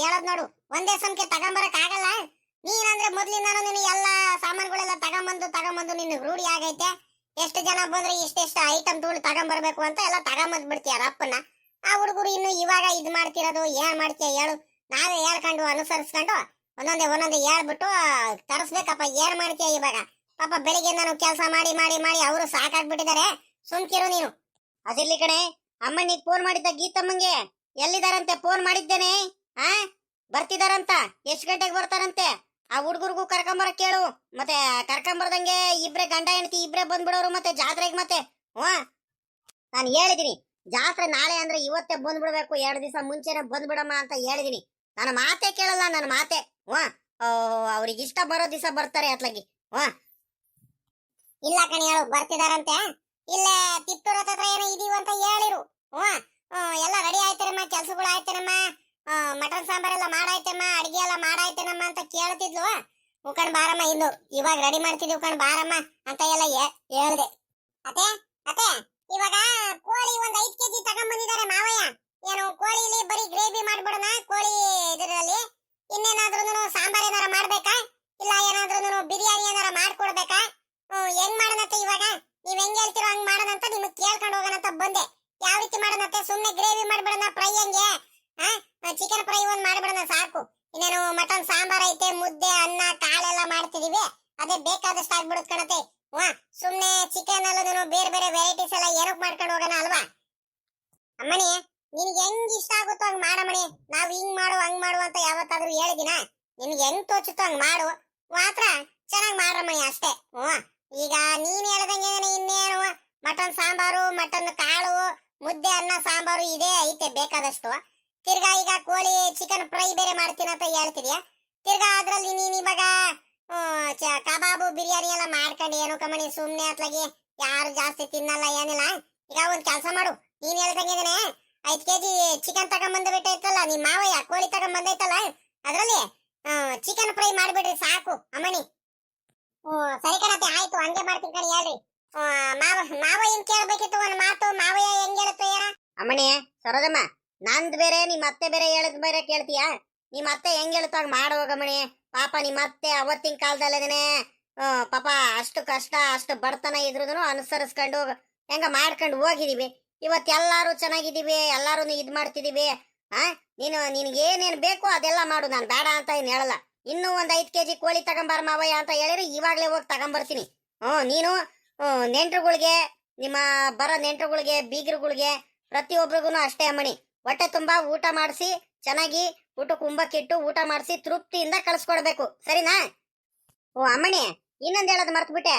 ಹೇಳದ್ ನೋಡು, ಒಂದೇ ಸಮಕ್ಕೆ ತಗೊಂಬರಕ್ ಆಗಲ್ಲ. ನೀನಂದ್ರೆ ಮೊದ್ಲಿಂದಾನು ನೀನು ಎಲ್ಲಾ ಸಾಮಾನುಗಳೆಲ್ಲ ತಗೊಂಬಂದು ನಿನ್ ರೂಢಿ ಆಗೈತೆ. ಎಷ್ಟು ಜನ ಬಂದ್ರೆ ಇಷ್ಟೆಷ್ಟು ಐಟಮ್ ತಗೊಂಬರ್ಬೇಕು ಅಂತ ಎಲ್ಲ ತಗೊಂಬಂದ್ ಬಿಡ್ತೀಯ ಅಪ್ಪನ. ಆ ಹುಡುಗರು ಇನ್ನು ಇವಾಗ ಇದ್ ಮಾಡ್ತಿರೋದು. ಏನ್ ಮಾಡ್ತೀಯ ಹೇಳು? ನಾವೇ ಹೇಳ್ಕೊಂಡು ಅನುಸರಿಸ್ಕೊಂಡು ಒಂದೊಂದೇ ಹೇಳ್ಬಿಟ್ಟು ತರಿಸ್ಬೇಕಪ್ಪ. ಏನ್ ಮಾಡ್ತೀಯ ಇವಾಗ? ಪಾಪ ಬೆಳಿಗ್ಗೆ ನಾನು ಕೆಲಸ ಮಾಡಿ ಮಾಡಿ ಮಾಡಿ ಅವರು ಸಾಕಾಗ್ಬಿಟ್ಟಿದ್ದಾರೆ. ಸುಮ್ಕಿರು ನೀನು. ಅದಿರ್ಲಿ ಕಣೆ, ಅಮ್ಮನಿಗೆ ಫೋನ್ ಮಾಡಿದ್ದ ಗೀತಮ್ಮಂಗೆ ಎಲ್ಲಿದಾರಂತೆ? ಫೋನ್ ಮಾಡಿದ್ದೇನೆ. ಬರ್ತಿದಾರಂತ. ಎಷ್ಟು ಗಂಟೆಗೆ ಬರ್ತಾರಂತೆ? ಆ ಹುಡುಗರಿಗೂ ಕರ್ಕೊಂಬರ ಕೇಳು. ಮತ್ತೆ ಕರ್ಕೊಂಬರ್ದಂಗೆ ಇಬ್ರೆ ಗಂಡ ಹೆಂಡತಿ ಇಬ್ರೆ ಬಂದ್ಬಿಡೋರು ಮತ್ತೆ ಜಾತ್ರೆಗೆ. ಮತ್ತೆ ನಾನು ಹೇಳಿದೀನಿ, ಜಾತ್ರೆ ನಾಳೆ ಅಂದ್ರೆ ಇವತ್ತೇ ಬಂದ್ಬಿಡ್ಬೇಕು, 2 ದಿವಸ ಮುಂಚೆನೆ ಬಂದ್ಬಿಡಮ್ಮ ಅಂತ ಹೇಳಿದೀನಿ. ನನ್ನ ಮಾತೇ ಕೇಳಲ್ಲ, ನನ್ನ ಮಾತೆ. ಅವ್ರಿಗೆ ಇಷ್ಟ ಬರೋ ದಿವಸ ಬರ್ತಾರೆ ಅತ್ಲಾಗಿ. ಇಲ್ಲ ಕಣಿ, ಹೇಳು ಬರ್ತಿದಾರಂತೆ. ಇಲ್ಲೇ ತಿಪ್ಟೂರ್ ಹತ್ರ ಏನೋ ಇದೀವಿ ಅಂತ ಹೇಳಿರು. ಎಲ್ಲ ರೆಡಿ ಆಯ್ತೇನಮ್ಮ, ಕೆಲ್ಸಗಳು ಆಯ್ತೇನಮ್ಮ, ಮಟನ್ ಸಾಂಬಾರೆಲ್ಲ ಮಾಡಾಯ್ತಮ್ಮ, ಅಡಿಗೆ ಎಲ್ಲ ಮಾಡಾಯ್ತೇನಮ್ಮ ಅಂತ ಕೇಳ್ತಿದ್ಲು. ಉಕಂಡ್ ಬಾರಮ್ಮ, ಇನ್ನು ಇವಾಗ ರೆಡಿ ಮಾಡ್ತಿದ್ವಿ, ಉಕಂಡ್ ಬಾರಮ್ಮ ಅಂತ ಎಲ್ಲ ಹೇಳ್ದೆ. ಅತ್ತೆ ಇವಾಗ ಕೋಳಿ ಒಂದ್ 5 ಕೆಜಿ ತಗೊಂಡ್ಬಂದಿದ್ದಾರೆ ಮಾವಯ್ಯ. ಏನು ಕೋಳಿಲಿ ಬರೀ ಗ್ರೇವಿ ಮಾಡ್ಬಿಡೋಣ ಕೋಳಿ ಇದರಲ್ಲಿ, ಇನ್ನೇನಾದ್ರೂ ಸಾಂಬಾರ್ ಏನಾರ ಮಾಡ್ಬೇಕಾ, ಇಲ್ಲ ಏನಾದ್ರೂ ಬಿರಿಯಾನಿ ಏನಾರ ಮಾಡ್ಕೊಡ್ಬೇಕಾ? ಹೆಂಗ್ ಮಾಡೋಣತ್ತೆ ಇವಾಗ? ನೀವ್ ಹೆಂಗ್ ಹೇಳ್ತಿರೋ ಹಂಗ್ ಮಾಡೋಣಂತ ನಿಮಗ್ ಕೇಳ್ಕೊಂಡು ಹೋಗೋಣ ಅಂತ ಬಂದೆ. ಯಾವ ರೀತಿ ಮಾಡೋಣತ್ತೆ? ಸುಮ್ನೆ ಗ್ರೇವಿ ಮಾಡ್ಬಿಡೋಣ, ಫ್ರೈ ಹಂಗೆ ಚಿಕನ್ ಫ್ರೈ ಒಂದ್ ಮಾಡ್ಬಿಡೋಣ ಸಾಕು. ಇನ್ನೇನು ಮಟನ್ ಸಾಂಬಾರ್ ಐತೆ, ಮುದ್ದೆ ಅನ್ನ ಕಾಳೆಲ್ಲ ಮಾಡ್ತಿದೀವಿ, ಅದೇ ಬೇಕಾದಷ್ಟು ಆಗ್ಬಿಡುತ್ತೆ ಕಣತೆ. ಸುಮ್ನೆ ಚಿಕನ್ ಅಲ್ಲೂ ಬೇರೆ ಬೇರೆ ವೆರೈಟೀಸ್ ಎಲ್ಲ ಏನಕ್ ಮಾಡ್ಕೊಂಡು ಹೋಗೋಣ ಅಲ್ವಾ? ಅಮ್ಮಣಿ ನಿನ್ಗೆ ಹೆಂಗ್ ಇಷ್ಟ ಆಗುತ್ತೋ ಹಂಗ್ ಮಾಡಮ್ಮಣಿ. ನಾವ್ ಹಿಂಗ್ ಮಾಡು ಹಂಗ್ ಮಾಡು ಅಂತ ಯಾವತ್ತಾದ್ರೂ ಹೇಳಿದಿನ? ನಿನ್ಗೆ ಹೆಂಗ್ ತೋಚುತ್ತೋ ಹಂಗ್ ಮಾಡು, ಮಾತ್ರ ಚೆನ್ನಾಗ್ ಮಾಡ್ರಮ್ಮಣಿ ಅಷ್ಟೇ. ಈಗ ನೀನ್ ಹೇಳ್ದಂಗೆ ಇನ್ನೇನು ಮಟನ್ ಸಾಂಬಾರು, ಮಟನ್ ಕಾಳು, ಮುದ್ದೆ ಅನ್ನ ಸಾಂಬಾರು ಇದೇ ಐತೆ ಬೇಕಾದಷ್ಟು. ತಿರ್ಗಾ ಈಗ ಕೋಳಿ ಚಿಕನ್ ಫ್ರೈ ಬೇರೆ ಮಾಡ್ತೀನಿ ಅಂತ ಹೇಳ್ತಿದ್ಯಾ. ತಿರ್ಗಾ ಅದ್ರಲ್ಲಿ ನೀನ್ ಇವಾಗ ಕಬಾಬು ಬಿರಿಯಾನಿ ಎಲ್ಲ ಮಾಡ್ಕೊಂಡು ಏನು ಕಮ್ಮನಿ ಸುಮ್ನೆ ಅತ್ಲಾಗಿ ಯಾರು ಜಾಸ್ತಿ ತಿನ್ನಲ್ಲ ಏನಿಲ್ಲ. ಈಗ ಒಂದ್ ಕೆಲಸ ಮಾಡು, ನೀನ್ ಹೇಳ್ದಂಗಿದ್ದೇನೆ 5 ಕೆಜಿ ಚಿಕನ್ ತಗೊಂಡ್ಬಂದು ಬಿಟ್ಟೈತಲ್ಲ ನಿಮ್ ಮಾವಯ್ಯ, ಕೋಳಿ ತಗೊಂಡ್ಬಂದೈತಲ್ಲ ಅದ್ರಲ್ಲಿ ಚಿಕನ್ ಫ್ರೈ ಮಾಡ್ಬಿಡ್ರಿ ಸಾಕು ಅಮ್ಮಣಿ. ಸರಿ ಕಣತೆ, ಆಯ್ತು ಹಂಗೆ ಮಾಡ್ತೀನಿ ಕಣಿ. ಹೇಳ್ರಿ ಮಾವಯ್ಯನ್ ಕೇಳ್ಬೇಕಿತ್ತು ಒಂದ್ ಮಾತು, ಮಾವಯ್ಯ ಹೆಂಗ್ ಹೇಳುತ್ತೋ ಯಾರ? ಅಮ್ಮಣಿ ಸರೋಜಮ್ಮ, ನಂದ್ ಬೇರೆ ನಿಮ್ಮ ಅತ್ತೆ ಬೇರೆ ಹೇಳದ್ ಬೇರೆ ಕೇಳ್ತೀಯಾ? ನಿಮ್ಮ ಅತ್ತೆ ಹೆಂಗ್ ಹೇಳುತ್ತಾಗ ಮಾಡೋಗಮ್ಮಣಿ. ಪಾಪ ನಿಮ್ಮ ಅತ್ತೆ ಅವತ್ತಿನ ಕಾಲದಲ್ಲೇನೆ ಪಾಪ ಅಷ್ಟು ಕಷ್ಟ ಅಷ್ಟು ಬಡತನ ಇದ್ರೂ ಅನುಸರಿಸ್ಕೊಂಡು ಹೆಂಗ ಮಾಡ್ಕೊಂಡು ಹೋಗಿದೀವಿ. ಇವತ್ತು ಎಲ್ಲಾರು ಚೆನ್ನಾಗಿದ್ದೀವಿ, ಎಲ್ಲಾರು ಇದ್ ಮಾಡ್ತಿದೀವಿ. ನಿನಗೆ ಏನೇನ್ ಬೇಕು ಅದೆಲ್ಲ ಮಾಡು, ನಾನು ಬೇಡ ಅಂತ ಏನ್ ಹೇಳಲ್ಲ. ಇನ್ನೂ ಒಂದ್ 5 ಕೆಜಿ ಕೋಳಿ ತಗೊಂಬಾರ ಮಾವಯ್ಯ ಅಂತ ಹೇಳಿದ್ರೆ ಇವಾಗ್ಲೇ ಹೋಗಿ ತಗೊಂಬರ್ತೀನಿ. ನೀನು ನೆಂಟ್ರುಗಳಿಗೆ, ನಿಮ್ಮ ಬರೋ ನೆಂಟ್ರುಗಳಿಗೆ, ಬೀಗರುಗಳಿಗೆ ಪ್ರತಿಯೊಬ್ಬರಿಗೂ ಅಷ್ಟೇ ಅಮ್ಮಣಿ. ಹೊಟ್ಟೆ ತುಂಬಾ ಊಟ ಮಾಡಿಸಿ, ಚೆನ್ನಾಗಿ ಊಟ ಕುಂಬಕ್ಕಿಟ್ಟು ಊಟ ಮಾಡಿಸಿ ತೃಪ್ತಿಯಿಂದ ಕಳ್ಸ್ಕೊಡ್ಬೇಕು, ಸರಿನಾ? ಅಮ್ಮಣಿ ಇನ್ನೊಂದ್ ಹೇಳೋದು ಮರ್ತ್ಬಿಟ್ಟೆ.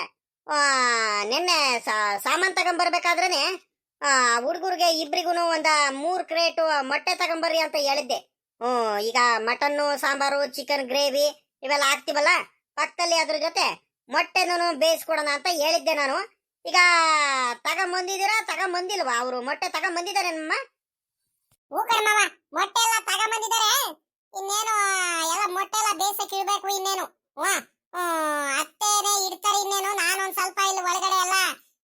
ನಿನ್ನೆ ಸಾಮಾನ್ ತಗೊಂಬರ್ಬೇಕಾದ್ರೇನೆ ಹುಡುಗರಿಗೆ ಇಬ್ರಿಗೂ ಒಂದ 3 ಕ್ರೇಟ್ ಮೊಟ್ಟೆ ತಗೊಂಬರ್ರಿ ಅಂತ ಹೇಳಿದ್ದೆ. ಈಗ ಮಟನ್ನು ಸಾಂಬಾರು, ಚಿಕನ್ ಗ್ರೇವಿ ಇವೆಲ್ಲ ಹಾಕ್ತಿವಲ್ಲ, ಪಕ್ಕದಲ್ಲಿ ಅದ್ರ ಜೊತೆ ಮೊಟ್ಟೆನೂ ಬೇಯಿಸ್ಕೊಡೋಣ ಅಂತ ಹೇಳಿದ್ದೆ ನಾನು. ಈಗ ತಗೊಂಬಂದಿದ್ದೀರಾ ತಗೊಂಬಂದಿಲ್ವಾ? ಅವರು ಮೊಟ್ಟೆ ತಗೊಂಬಂದಿದ್ದಾರೆ ನಮ್ಮ ಕರ್ಮವ ಮೊಟ್ಟೆ ಎಲ್ಲ ತಗೊಂಬಂದಿದ್ದಾರೆ. ಇನ್ನೇನು ಎಲ್ಲ ಮೊಟ್ಟೆ ಎಲ್ಲ ಬೇಯಿಸಕ್ ಇಡ್ಬೇಕು. ಇನ್ನೇನು ಅತ್ತೇನೆ ಇಡ್ತಾರೆ. ಇನ್ನೇನು ನಾನೊಂದ್ ಸ್ವಲ್ಪ ಇಲ್ಲಿ ಒಳಗಡೆ ಎಲ್ಲ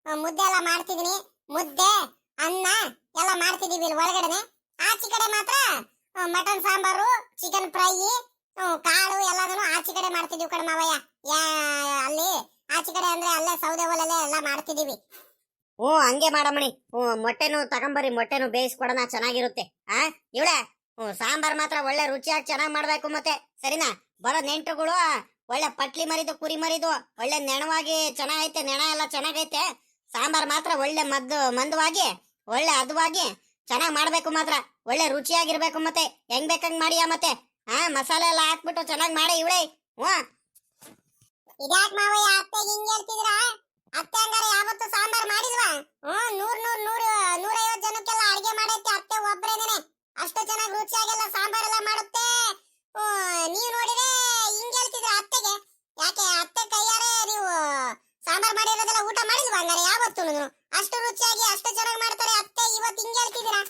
ಮುದ್ದೆ ಎಲ್ಲ ಮಾಡ್ತಿದೀನಿ. ಮುದ್ದೆ ಅನ್ನ ಎಲ್ಲ ಮಾಡ್ತಿದೀವಿ ಇಲ್ಲಿ ಒಳಗಡೆನೆ. ಆಚೆ ಕಡೆ ಮಾತ್ರ ಮಟನ್ ಸಾಂಬಾರು, ಚಿಕನ್ ಫ್ರೈ, ಕಾಳು ಎಲ್ಲಾನು ಆಚೆ ಕಡೆ ಮಾಡ್ತಿದೀವಿ ಕಣ್ಮವಯ್ಯ. ಅಲ್ಲಿ ಆಚೆ ಕಡೆ ಅಂದ್ರೆ ಅಲ್ಲೇ ಸೌದೆ ಒಲೆಲೆ ಎಲ್ಲ ಮಾಡ್ತಿದೀವಿ. ಹಂಗೆ ಮಾಡಮ್ಮಣಿ. ಮೊಟ್ಟೆನು ತಗೊಂಬರ್ರಿ, ಮೊಟ್ಟೆನು ಬೇಯಿಸ್ಕೊಡೋಣ, ಚೆನ್ನಾಗಿರುತ್ತೆ. ಇವಳೆ ಸಾಂಬಾರ್ ಮಾತ್ರ ಒಳ್ಳೆ ರುಚಿಯಾಗಿ ಚೆನ್ನಾಗಿ ಮಾಡ್ಬೇಕು ಮತ್ತೆ, ಸರಿನಾ? ಬರೋ ನೆಂಟ್ರುಗಳು ಒಳ್ಳೆ ಪಟ್ಲಿ ಮರಿದು ಕುರಿ ಮರಿದು ಒಳ್ಳೆ ನೆಣವಾಗಿ ಚೆನ್ನಾಗೈತೆ, ನೆಣ ಎಲ್ಲ ಚೆನ್ನಾಗೈತೆ. ಸಾಂಬಾರ್ ಮಾತ್ರ ಒಳ್ಳೆ ಮಂದವಾಗಿ ಒಳ್ಳೆ ಹದವಾಗಿ ಚೆನ್ನಾಗಿ ಮಾಡ್ಬೇಕು, ಮಾತ್ರ ಒಳ್ಳೆ ರುಚಿಯಾಗಿರ್ಬೇಕು. ಮತ್ತೆ ಹೆಂಗ್ ಬೇಕಂಗ್ ಮಾಡಿಯಾ ಮತ್ತೆ. ಮಸಾಲೆ ಎಲ್ಲ ಹಾಕ್ಬಿಟ್ಟು ಚೆನ್ನಾಗಿ ಮಾಡಿ ಇವಳೆ. ಇದ್ಯಾಕ್ ಮಾವಯ್ಯ ಅತ್ತೆ ಹಿಂಗ್ ಹೇಳ್ತಿದ್ರಾ? ಅತ್ತೆ ಹಂಗಾರೆ ಯಾವತ್ತು ಸಾಂಬಾರ್ ಮಾಡಿಲ್ವಾ? 150 ಜನಕ್ಕೆಲ್ಲ ಅಡಿಗೆ ಮಾಡೈತೆ ಅತ್ತೆ ಒಬ್ರೇನೆ. ಅಷ್ಟು ಚೆನ್ನಾಗಿ ರುಚಿಯಾಗೆಲ್ಲ ಸಾಂಬಾರೆಲ್ಲ ಮಾಡುತ್ತೆ. ನೀವ್ ನೋಡಿದ್ರೆ ಹಿಂಗ್ ಹೇಳ್ತಿದ್ರ ಅತ್ತೆಗೆ. ಯಾಕೆ ಅತ್ತೆ ಕೈಯಾರೆ ನೀವು ಸಾಂಬಾರ್ ಮಾಡಿರೋದೆಲ್ಲ ಊಟ ಮಾಡಿಲ್ವಾ ಹಂಗಾರೆ ಯಾವತ್ತು? ಅಷ್ಟು ರುಚಿಯಾಗಿ ಅಷ್ಟು ಚೆನ್ನಾಗಿ ಮಾಡ್ತಾರೆ ಅತ್ತೆ, ಇವತ್ತು ಹಿಂಗ್ ಹೇಳ್ತಿದ್ದೀರಾ?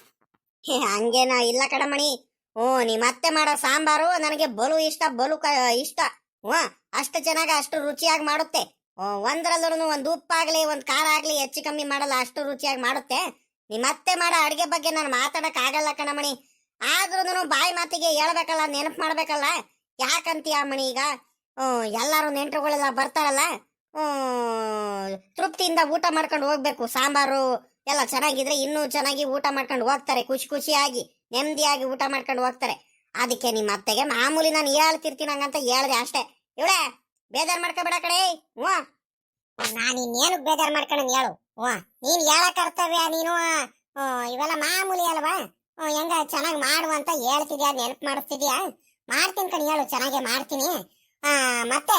ಹಂಗೇನ ಇಲ್ಲ ಕಡಮಣಿ. ನಿಮ್ಮ ಅತ್ತೆ ಮಾಡೋ ಸಾಂಬಾರು ನನಗೆ ಬಲು ಇಷ್ಟ, ಬಲು ಇಷ್ಟ. ಅಷ್ಟು ಚೆನ್ನಾಗಿ ಅಷ್ಟು ರುಚಿಯಾಗಿ ಮಾಡುತ್ತೆ. ಒಂದ್ರಲ್ಲೂ ಒಂದು ಉಪ್ಪಾಗ್ಲಿ ಒಂದು ಖಾರ ಆಗ್ಲಿ ಹೆಚ್ಚು ಕಮ್ಮಿ ಮಾಡಲ್ಲ, ಅಷ್ಟು ರುಚಿಯಾಗಿ ಮಾಡುತ್ತೆ. ನಿಮ್ಮ ಅತ್ತೆ ಮಾಡೋ ಅಡಿಗೆ ಬಗ್ಗೆ ನಾನು ಮಾತಾಡಕ್ ಆಗಲ್ಲ ಕಣಮಣಿ. ಆದ್ರೂ ಬಾಯಿ ಮಾತಿಗೆ ಹೇಳ್ಬೇಕಲ್ಲ, ನೆನಪು ಮಾಡ್ಬೇಕಲ್ಲ. ಯಾಕಂತೀಯ ಅಮ್ಮಣಿ? ಈಗ ಎಲ್ಲಾರು ನೆಂಟರುಗಳೆಲ್ಲ ಬರ್ತಾರಲ್ಲ, ತೃಪ್ತಿಯಿಂದ ಊಟ ಮಾಡ್ಕೊಂಡು ಹೋಗ್ಬೇಕು. ಸಾಂಬಾರು ಎಲ್ಲ ಚೆನ್ನಾಗಿದ್ರೆ ಇನ್ನೂ ಚೆನ್ನಾಗಿ ಊಟ ಮಾಡ್ಕೊಂಡು ಹೋಗ್ತಾರೆ, ಖುಷಿ ಖುಷಿಯಾಗಿ ನೆಮ್ಮದಿಯಾಗಿ ಊಟ ಮಾಡ್ಕೊಂಡು ಹೋಗ್ತಾರೆ. ಅದಕ್ಕೆ ನಿಮ್ಮ ಅತ್ತೆಗೆ ಮಾಮೂಲಿ ನಾನು ಹೇಳ್ತಿರ್ತೀನಿ ಹಂಗಂತ ಹೇಳ್ದೆ ಅಷ್ಟೇ. ಇವಳೆ ಬೇಜಾರ್ ಮಾಡ್ಕೋಬೇಡ ಕಡೆ. ನಾನು ಇನ್ನೇನು ಬೇಜಾರ್ ಮಾಡ್ಕೊಂಡು ಹೇಳು. ನೀನ್ ಹೇಳ ಕರ್ತವ್ಯ ನೀನು. ಇವೆಲ್ಲ ಮಾಮೂಲಿ ಅಲ್ವಾ? ಹೆಂಗ ಚೆನ್ನಾಗಿ ಮಾಡುವ ಅಂತ ಹೇಳ್ತಿದ್ಯಾ, ನೆನಪು ಮಾಡಿಸ್ತಿದ್ಯಾ? ಮಾಡ್ತೀನಿ ಕಣ್ ಹೇಳು, ಚೆನ್ನಾಗೆ ಮಾಡ್ತೀನಿ. ಮತ್ತೆ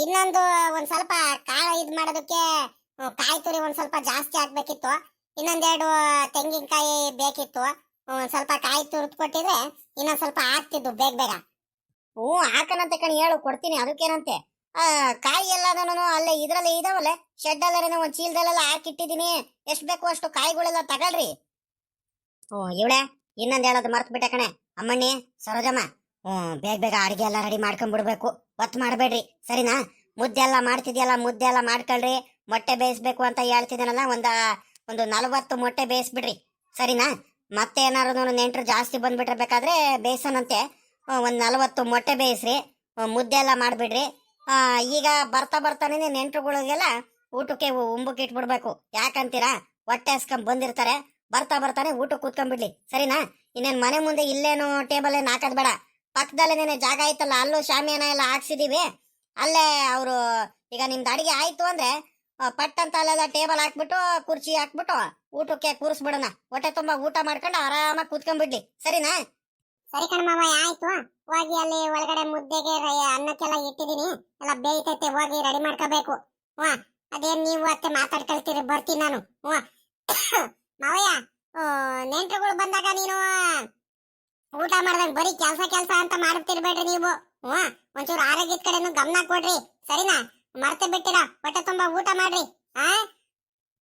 ಇನ್ನೊಂದು ಒಂದ್ ಸ್ವಲ್ಪ ಕಾಳು ಇದ್ ಮಾಡೋದಕ್ಕೆ ಕಾಯಿ ತುರಿ ಒಂದ್ ಸ್ವಲ್ಪ ಜಾಸ್ತಿ ಹಾಕ್ಬೇಕಿತ್ತು. ಇನ್ನೊಂದೆರಡು ತೆಂಗಿನಕಾಯಿ ಬೇಕಿತ್ತು. ಒಂದ್ ಸ್ವಲ್ಪ ಕಾಯಿ ತುರಿದು ಕೊಟ್ಟಿದ್ರೆ ಇನ್ನೊಂದ್ ಸ್ವಲ್ಪ ಆಗ್ತಿದ್ದು ಬೇಗ ಬೇಗ. ಹಾಕನಂತೆ ಕಣಿ, ಹೇಳು ಕೊಡ್ತೀನಿ, ಅದಕ್ಕೇನಂತೆ. ಕಾಯಿ ಎಲ್ಲ ನಾನು ಅಲ್ಲೇ ಇದ್ರಲ್ಲೇ ಇದಾವಲ್ಲ ಶೆಡ್ ಅಲ್ಲೇ ಒಂದ್ ಚೀಲದಲ್ಲೆಲ್ಲ ಹಾಕಿಟ್ಟಿದೀನಿ. ಎಷ್ಟ್ ಬೇಕು ಅಷ್ಟು ಕಾಯಿಗಳೆಲ್ಲ ತಗೊಳ್ರಿ. ಇವಳೆ ಇನ್ನೊಂದ್ ಹೇಳೋದು ಮರ್ತ್ ಬಿಟ್ಟೆ ಕಣೆ ಅಮ್ಮಣ್ಣಿ, ಸರೋಜಮ್ಮ. ಬೇಗ ಬೇಗ ಅಡಿಗೆ ಎಲ್ಲ ರೆಡಿ ಮಾಡ್ಕೊಂಡ್ಬಿಡ್ಬೇಕು, ಒತ್ತು ಮಾಡಬೇಡ್ರಿ, ಸರಿನಾ? ಮುದ್ದೆ ಎಲ್ಲ ಮಾಡ್ತಿದ್ಯಲ್ಲ, ಮುದ್ದೆ ಎಲ್ಲ ಮಾಡ್ಕೊಳ್ರಿ. ಮೊಟ್ಟೆ ಬೇಯಿಸ್ಬೇಕು ಅಂತ ಹೇಳ್ತಿದ್ದೀನಲ್ಲ ಒಂದು 40 ಮೊಟ್ಟೆ ಬೇಯಿಸ್ಬಿಡ್ರಿ ಸರಿನಾ. ಮತ್ತೆ ಏನಾದ್ರು ನೆಂಟರು ಜಾಸ್ತಿ ಬಂದ್ಬಿಟ್ರೆ ಬೇಕಾದ್ರೆ ಬೇಯಿಸೋಣಂತೆ. ಒಂದು 40 ಮೊಟ್ಟೆ ಬೇಯಿಸ್ರಿ, ಮುದ್ದೆ ಎಲ್ಲ ಮಾಡಿಬಿಡ್ರಿ. ಈಗ ಬರ್ತಾ ಬರ್ತಾನೆ ನೆಂಟರುಗಳಿಗೆಲ್ಲ ಊಟಕ್ಕೆ ಉಂಬಕ್ಕೆ ಇಟ್ಬಿಡ್ಬೇಕು. ಯಾಕಂತೀರಾ, ಹೊಟ್ಟೆ ಹಸ್ಕೊಂಡ್ ಬಂದಿರ್ತಾರೆ, ಬರ್ತಾ ಬರ್ತಾನೆ ಊಟಕ್ಕೆ ಕೂತ್ಕೊಂಡ್ಬಿಡ್ಲಿ ಸರಿನಾ. ಇನ್ನೇನು ಮನೆ ಮುಂದೆ ಇಲ್ಲೇನು ಟೇಬಲ್ ಏನು ಹಾಕೋದ್ ಬೇಡ, ಪಕ್ಕದಲ್ಲೇ ಜಾಗ ಐತಲ್ಲ, ಅಲ್ಲೂ ಶಾಮಿಯಾನ ಎಲ್ಲ ಹಾಕ್ಸಿದೀವಿ. ಅಲ್ಲೇ ಅವರು ಈಗ ನಿಮ್ದು ಅಡಿಗೆ ಆಯ್ತು ಅಂದ್ರೆ ಪಟ್ ಅಂತ ಅಲ್ಲೆಲ್ಲ ಟೇಬಲ್ ಹಾಕ್ಬಿಟ್ಟು ಕುರ್ಚಿ ಹಾಕ್ಬಿಟ್ಟು ಊಟಕ್ಕೆ ಕೂರಿಸ್ಬಿಡೋಣ. ಹೊಟ್ಟೆ ತುಂಬಾ ಊಟ ಮಾಡ್ಕೊಂಡು ಆರಾಮಾಗಿ ಕೂತ್ಕೊಂಡ್ಬಿಡ್ಲಿ ಸರಿನಾ. ಸರಿ ಕಣ ಮಾವಯ್ಯ, ಆಯ್ತು. ಹೋಗಿ ಅಲ್ಲಿ ಒಳಗಡೆ ಮುದ್ದೆಗೆ ಅನ್ನಕ್ಕೆಲ್ಲ ಇಟ್ಟಿದೀನಿ, ಎಲ್ಲ ಬೇಯ್ತೈತೆ, ಹೋಗಿ ರೆಡಿ ಮಾಡ್ಕೋಬೇಕು. ಹ್ಞೂ, ಅದೇನ್ ನೀವು ಅತ್ತೆ ಮಾತಾಡ್ಕೊಳ್ತೀರಿ, ಬರ್ತೀನಿ ನಾನು. ಹ್ಞೂ ಮಾವಯ್ಯ, ನೆಂಟ್ರುಗಳು ಬಂದಾಗ ನೀನು ಊಟ ಮಾಡ್ದಾಗ ಬರೀ ಕೆಲಸ ಅಂತ ಮಾಡ್ತಿರ್ಬೇಡ್ರಿ ನೀವು. ಹ್ಞೂ, ಒಂಚೂರು ಆರೋಗ್ಯದ ಕಡೆನು ಗಮನ ಕೊಡ್ರಿ ಸರಿನಾ. ಮರ್ತೆ ಬಿಟ್ಟಿರ, ಹೊಟ್ಟೆ ತುಂಬಾ ಊಟ ಮಾಡ್ರಿ.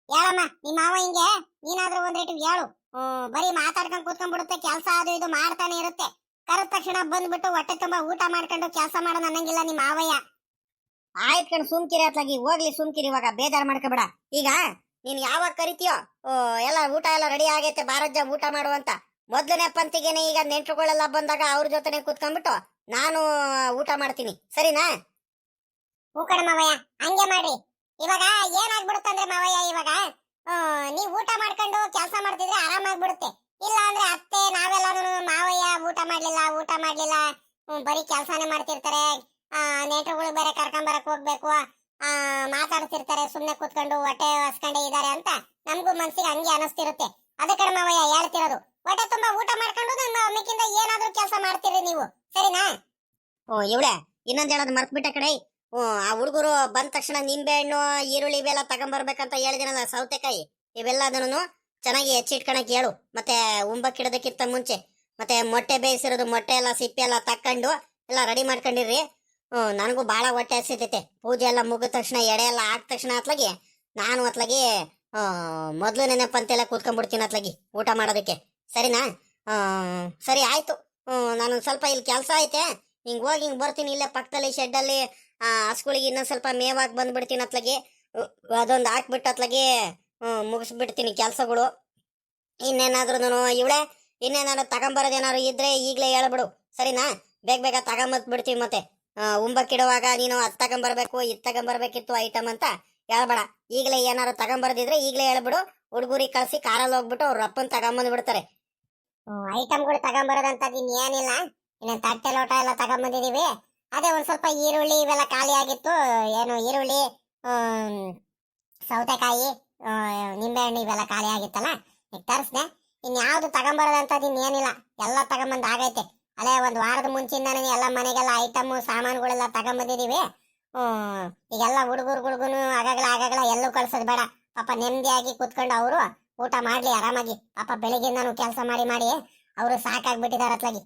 ಹೇಳಮ್ಮ ನಿಮ್ಮ ಮಾವ ಹಿಂಗೆ, ನೀನಾದ್ರೂ ಒಂದ್ ರೇಟು ಹೇಳು. ಬರೀ ಮಾತಾಡ್ಕೊಂಡ್ ಕೂತ್ಕೊಂಡ್ಬಿಡುತ್ತೆ, ಕೆಲಸ ಅದು ಇದು ಮಾಡ್ತಾನೆ ಇರುತ್ತೆ. ಕರೆದ ತಕ್ಷಣ ಬಂದ್ಬಿಟ್ಟು ಹೊಟ್ಟೆ ತುಂಬಾ ಊಟ ಮಾಡ್ಕೊಂಡು ಕೆಲಸ ಮಾಡೋಣ ಅನ್ನಂಗಿಲ್ಲ ನಿಮ್ಮ ಮಾವಯ್ಯ. ಆಯ್ತು ಕಣ್, ಸುಮ್ಕಿರಿ ಅತ್ಲಾಗಿ, ಹೋಗ್ಲಿ ಸುಮ್ಕಿರಿ, ಇವಾಗ ಬೇಜಾರ್ ಮಾಡ್ಕೋಬೇಡ. ಈಗ ನೀನ್ ಯಾವಾಗ ಕರಿತೀಯೋ ಎಲ್ಲ ಊಟ ಎಲ್ಲ ರೆಡಿ ಆಗೈತೆ, ಬಾರಜ್ಜ ಊಟ ಮಾಡುವಂತ. ಮೊದ್ಲನೇ ಪಂಕ್ತಿಗೆನೆ ಈಗ ನೆಂಟ್ರುಗಳೆಲ್ಲ ಬಂದಾಗ ಅವ್ರ ಜೊತೆನೆ ಕೂತ್ಕೊಂಡ್ಬಿಟ್ಟು ನಾನು ಊಟ ಮಾಡ್ತೀನಿ ಸರಿನಾ. ಹೂ ಕಣ ಮಾವಯ್ಯ, ಹಂಗೆ ಮಾಡ್ರಿ. ಇವಾಗ ಏನಾಗ್ಬಿಡುತ್ತಂದ್ರೆ ಮಾವಯ್ಯ, ಇವಾಗ ನೀವ್ ಊಟ ಮಾಡ್ಕೊಂಡು ಕೆಲಸ ಮಾಡ್ತಿದ್ರೆ ಆರಾಮಾಗ್ಬಿಡುತ್ತೆ. ಇಲ್ಲ ಅಂದ್ರೆ ಅತ್ತೆ ನಾವೆಲ್ಲಾನು ಮಾವಯ್ಯ ಊಟ ಮಾಡ್ಲಿಲ್ಲ ಬರೀ ಕೆಲಸನೇ ಮಾಡ್ತಿರ್ತಾರೆ. ನೆಂಟ್ರುಗಳು ಬೇರೆ ಕರ್ಕೊಂಬರಕ್ ಹೋಗ್ಬೇಕು, ಮಾತಾಡ್ತಿರ್ತಾರೆ, ಸುಮ್ನೆ ಕೂತ್ಕೊಂಡು ಹೊಟ್ಟೆ ಹಸ್ಕೊಂಡೇ ಇದಾರೆ ಅಂತ ನಮಗೂ ಮನ್ಸಿಗೆ ಹಂಗೆ ಅನಿಸ್ತಿರುತ್ತೆ. ಅದಕ್ಕೆ ಮಾವಯ್ಯ ಹೇಳ್ತಿರೋದು, ಹೊಟ್ಟೆ ತುಂಬಾ ಊಟ ಮಾಡ್ಕೊಂಡು ನಮ್ಮ ಮಿಕ್ಕಿಂದ ಏನಾದ್ರೂ ಕೆಲಸ ಮಾಡ್ತೀರಿ ನೀವು ಸರಿನಾ. ಇವಳೆ ಇನ್ನೊಂದ್ ಹೇಳೋದು ಮರ್ತ್ಬಿಟ್ಟೆ ಕಡೆ. ಆ ಹುಡುಗರು ಬಂದ ತಕ್ಷಣ ನಿಂಬೆ ಹಣ್ಣು, ಈರುಳ್ಳಿ ಇವೆಲ್ಲ ತಗೊಂಬರ್ಬೇಕಂತ ಹೇಳಿದಿನಲ್ಲ, ಸೌತೆಕಾಯಿ ಇವೆಲ್ಲದನ್ನು ಚೆನ್ನಾಗಿ ಹೆಚ್ಚಿಟ್ಕೊಳಕ್ ಹೇಳು. ಮತ್ತೆ ಉಂಬಕ್ಕಿಡೋದಕ್ಕಿಂತ ಮುಂಚೆ ಮತ್ತೆ ಮೊಟ್ಟೆ ಬೇಯಿಸಿರೋದು, ಮೊಟ್ಟೆ ಎಲ್ಲ ಸಿಪ್ಪೆ ಎಲ್ಲ ತಕ್ಕೊಂಡು ಎಲ್ಲ ರೆಡಿ ಮಾಡ್ಕೊಂಡಿರ್ರಿ. ನನಗೂ ಬಹಳ ಹೊಟ್ಟೆ ಹಸಿತೈತೆ. ಪೂಜೆ ಎಲ್ಲ ಮುಗಿದ ತಕ್ಷಣ, ಎಡೆ ಎಲ್ಲ ಹಾಕಿದ ತಕ್ಷಣ ಅತ್ಲಾಗಿ ನಾನು ಅತ್ಲಾಗಿ ಮೊದ್ಲು ನೆನಪಂತೆಲ್ಲ ಕೂತ್ಕೊಂಡ್ಬಿಡ್ತೀನಿ ಅತ್ಲಾಗಿ ಊಟ ಮಾಡೋದಕ್ಕೆ ಸರಿನಾ. ಸರಿ ಆಯ್ತು, ನಾನು ಸ್ವಲ್ಪ ಇಲ್ಲಿ ಕೆಲಸ ಐತೆ, ಹಿಂಗ್ ಹೋಗಿ ಹಿಂಗ್ ಬರ್ತೀನಿ. ಇಲ್ಲೇ ಪಕ್ಕದಲ್ಲಿ ಶೆಡ್ಡಲ್ಲಿ ಹಸ್ಗಳಿಗೆ ಇನ್ನೊಂದ್ ಸ್ವಲ್ಪ ಮೇವಾಗಿ ಬಂದ್ಬಿಡ್ತೀನಿ ಅತ್ಲಾಗಿ. ಅದೊಂದು ಹಾಕ್ಬಿಟ್ಟು ಅತ್ಲಾಗಿ ಮುಗಿಸ್ಬಿಡ್ತೀನಿ ಕೆಲಸಗಳು. ಇನ್ನೇನಾದ್ರೂ ಇವಳೆ ಇನ್ನೇನಾದ್ರು ತಗೊಂಬರೋದೇನಾದ್ರು ಇದ್ರೆ ಈಗಲೇ ಹೇಳ್ಬಿಡು ಸರಿನಾ. ಬೇಗ ತಗೊಂಬತ್ಬಿಡ್ತೀವಿ. ಮತ್ತೆ ಉಂಬಕ್ಕಿಡುವಾಗ ನೀನು ಅದ್ ತಗೊಂಬರ್ಬೇಕು, ಇದ್ ತಗೊಂಬರ್ಬೇಕಿತ್ತು ಐಟಮ್ ಅಂತ ಹೇಳ್ಬೇಡ. ಈಗಲೇ ಏನಾರು ತಗೊಂಬರ್ದಿದ್ರೆ ಈಗಲೇ ಹೇಳ್ಬಿಡು. ಹುಡುಗರಿಗೆ ಕಳ್ಸಿ ಕಾರಲ್ಲಿ ಹೋಗ್ಬಿಟ್ಟು ಅವ್ರ ಅಪ್ಪನ್ ತಗೊಂಬಂದ್ಬಿಡ್ತಾರೆ. ಐಟಮ್ಗಳು ತಗೊಂಬರೋದಂತದ್ದು ಇನ್ನೇನಿಲ್ಲ, ಇನ್ನೊಂದು ತಟ್ಟೆ ಲೋಟ ಎಲ್ಲ ತಗೊಂಬಂದಿದೀವಿ. ಅದೇ ಒಂದ್ ಸ್ವಲ್ಪ ಈರುಳ್ಳಿ ಇವೆಲ್ಲ ಖಾಲಿ ಆಗಿತ್ತು. ಏನು ಈರುಳ್ಳಿ, ಸೌತೆಕಾಯಿ, ನಿಂಬೆಹಣ್ಣು ಇವೆಲ್ಲ ಖಾಲಿ ಆಗಿತ್ತಲ್ಲ, ಈಗ ತರಿಸ್ದೆ. ಇನ್ಯಾವ್ದು ತಗೊಂಬರೋದಂತದ್ದು ಇನ್ನೇನಿಲ್ಲ, ಎಲ್ಲ ತಗೊಂಬಂದ್ ಆಗೈತೆ. ಅಲ್ಲೇ ಒಂದ್ ವಾರದ ಮುಂಚಿಂದಾನೆ ಎಲ್ಲ ಮನೆಗೆಲ್ಲ ಐಟಮ್ ಸಾಮಾನುಗಳೆಲ್ಲ ತಗೊಂಬಂದಿದೀವಿ. ಈಗೆಲ್ಲ ಹುಡುಗರುಗಳಿಗೂ ಆಗಾಗಲ ಎಲ್ಲೂ ಕಳ್ಸೋದ್ ಬೇಡ. ಪಾಪ ನೆಮ್ಮದಿಯಾಗಿ ಕುತ್ಕೊಂಡು ಅವರು ಊಟ ಮಾಡ್ಲಿ ಆರಾಮಾಗಿ. ಪಾಪ ಬೆಳಿಗ್ಗೆ ನಾನು ಕೆಲಸ ಮಾಡಿ ಅವರು ಸಾಕಾಗ್ಬಿಟ್ಟಿದಾರ ಅತ್ಲಾಗಿ.